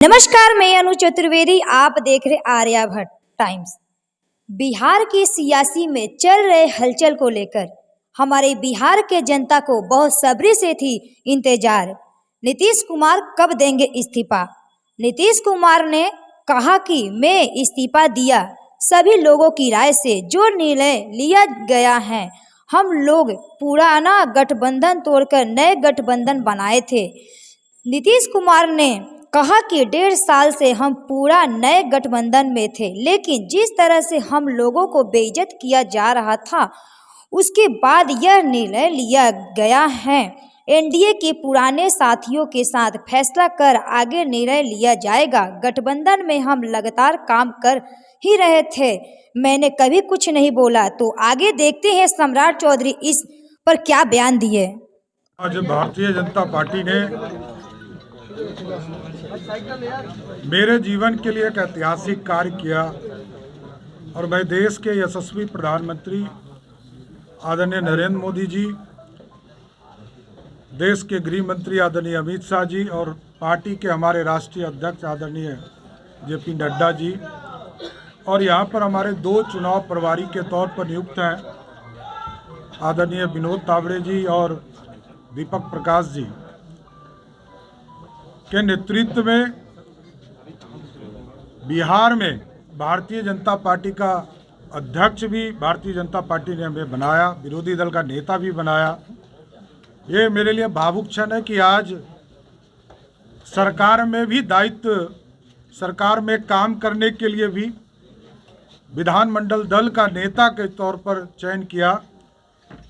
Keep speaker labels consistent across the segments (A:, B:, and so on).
A: नमस्कार, मैं अनु चतुर्वेदी। आप देख रहे आर्याभट्ट टाइम्स। बिहार की सियासी में चल रहे हलचल को लेकर हमारे बिहार के जनता को बहुत सब्र से थी इंतजार। नीतीश कुमार कब देंगे इस्तीफा। नीतीश कुमार ने कहा कि मैं इस्तीफा दिया सभी लोगों की राय से जो निर्णय लिया गया है। हम लोग पुराना गठबंधन तोड़कर नए गठबंधन बनाए थे। नीतीश कुमार ने कहा कि 1.5 साल से हम पूरा नए गठबंधन में थे, लेकिन जिस तरह से हम लोगों को बेइज्जत किया जा रहा था, उसके बाद यह निर्णय लिया गया है। एनडीए के पुराने साथियों के साथ फैसला कर आगे निर्णय लिया जाएगा। गठबंधन में हम लगातार काम कर ही रहे थे, मैंने कभी कुछ नहीं बोला। तो आगे देखते हैं सम्राट चौधरी इस पर क्या बयान दिए।
B: आज भारतीय जनता पार्टी ने मेरे जीवन के लिए एक ऐतिहासिक कार्य किया और मैं देश के यशस्वी प्रधानमंत्री आदरणीय नरेंद्र मोदी जी, देश के गृह मंत्री आदरणीय अमित शाह जी और पार्टी के हमारे राष्ट्रीय अध्यक्ष आदरणीय जेपी नड्डा जी, और यहाँ पर हमारे 2 चुनाव प्रभारी के तौर पर नियुक्त हैं आदरणीय विनोद तावड़े जी और दीपक प्रकाश जी के नेतृत्व में बिहार में भारतीय जनता पार्टी का अध्यक्ष भी भारतीय जनता पार्टी ने हमें बनाया, विरोधी दल का नेता भी बनाया। ये मेरे लिए भावुक क्षण है कि आज सरकार में भी दायित्व, सरकार में काम करने के लिए भी विधानमंडल दल का नेता के तौर पर चयन किया।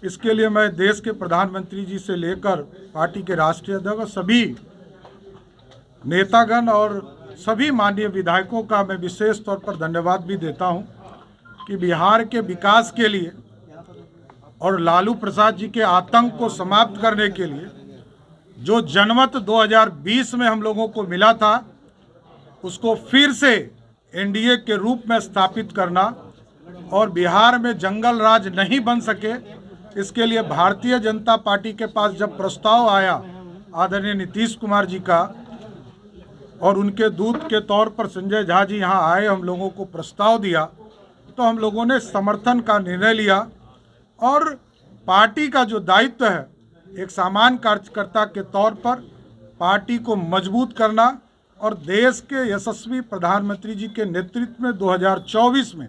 B: इसके लिए मैं देश के प्रधानमंत्री जी से लेकर पार्टी के राष्ट्रीय अध्यक्ष, सभी नेतागण और सभी माननीय विधायकों का मैं विशेष तौर पर धन्यवाद भी देता हूं कि बिहार के विकास के लिए और लालू प्रसाद जी के आतंक को समाप्त करने के लिए जो जनमत 2020 में हम लोगों को मिला था, उसको फिर से एनडीए के रूप में स्थापित करना और बिहार में जंगल राज नहीं बन सके, इसके लिए भारतीय जनता पार्टी के पास जब प्रस्ताव आया आदरणीय नीतीश कुमार जी का और उनके दूत के तौर पर संजय झा जी यहाँ आए, हम लोगों को प्रस्ताव दिया, तो हम लोगों ने समर्थन का निर्णय लिया और पार्टी का जो दायित्व है एक सामान्य कार्यकर्ता के तौर पर पार्टी को मजबूत करना और देश के यशस्वी प्रधानमंत्री जी के नेतृत्व में 2024 में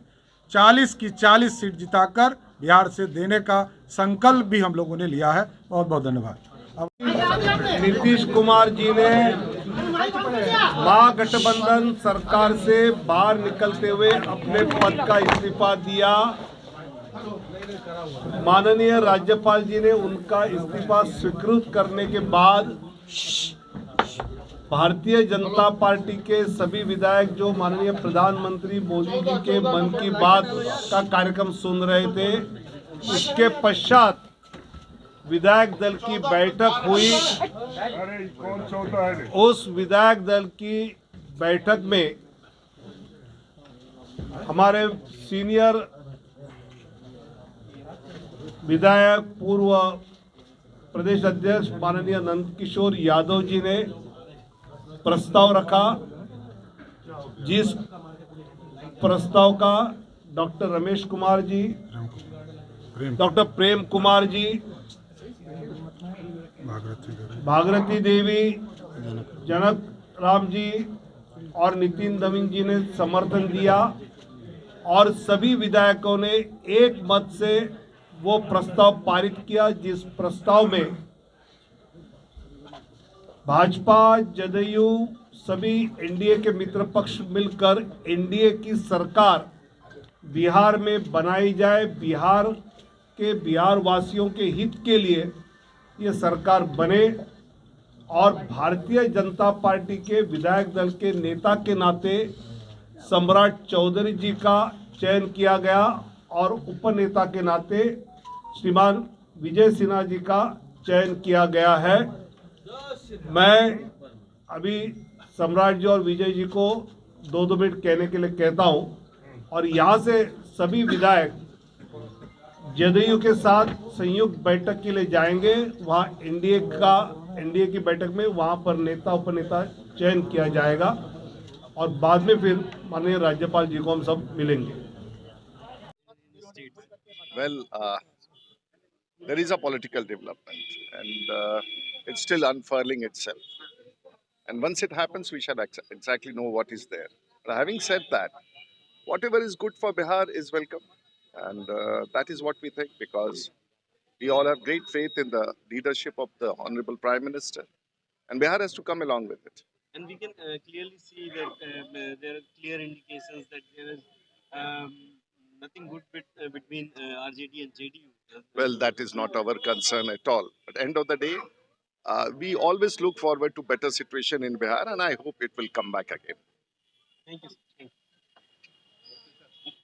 B: 40 की 40 सीट जिताकर बिहार से देने का संकल्प भी हम लोगों ने लिया है। बहुत बहुत धन्यवाद।
C: नीतीश कुमार जी ने महागठबंधन सरकार से बाहर निकलते हुए अपने पद का इस्तीफा दिया। माननीय राज्यपाल जी ने उनका इस्तीफा स्वीकृत करने के बाद भारतीय जनता पार्टी के सभी विधायक जो माननीय प्रधानमंत्री मोदी जी के मन की बात का कार्यक्रम सुन रहे थे, इसके पश्चात विधायक दल की बैठक हुई। उस विधायक दल की बैठक में हमारे सीनियर विधायक पूर्व प्रदेश अध्यक्ष माननीय नंदकिशोर यादव जी ने प्रस्ताव रखा, जिस प्रस्ताव का डॉक्टर रमेश कुमार जी, डॉक्टर प्रेम कुमार जी, भागीरथी देवी, जनक राम जी और नितिन दविन जी ने समर्थन दिया और सभी विधायकों ने एक मत से वो प्रस्ताव पारित किया, जिस प्रस्ताव में भाजपा, जदयू, सभी एनडीए के मित्र पक्ष मिलकर एनडीए की सरकार बिहार में बनाई जाए, बिहार के बिहार वासियों के हित के लिए ये सरकार बने और भारतीय जनता पार्टी के विधायक दल के नेता के नाते सम्राट चौधरी जी का चयन किया गया और उपनेता के नाते श्रीमान विजय सिन्हा जी का चयन किया गया है। मैं अभी सम्राट जी और विजय जी को 2-2 मिनट कहने के लिए कहता हूं और यहाँ से सभी विधायक जदयू के साथ संयुक्त बैठक के लिए जाएंगे। वहाँ एनडीए की बैठक में वहाँ पर नेता उपनेता चयन किया जाएगा। और बाद में फिर माननीय राज्यपाल जी को हम सब मिलेंगे।
D: Well, there is a political development and it's still unfurling itself. And once it happens, we shall exactly know what is there. But having said that, whatever is good for Bihar is welcome. And that is what we think because we all have great faith in the leadership of the Honorable Prime Minister. And Bihar has to come along with it.
E: And we can clearly see that there are clear indications that there is nothing good between RJD and JDU.
D: Well, that is not our concern at all. But end of the day, we always look forward to better situation in Bihar and I hope it will come back again.
E: Thank you. Thank you.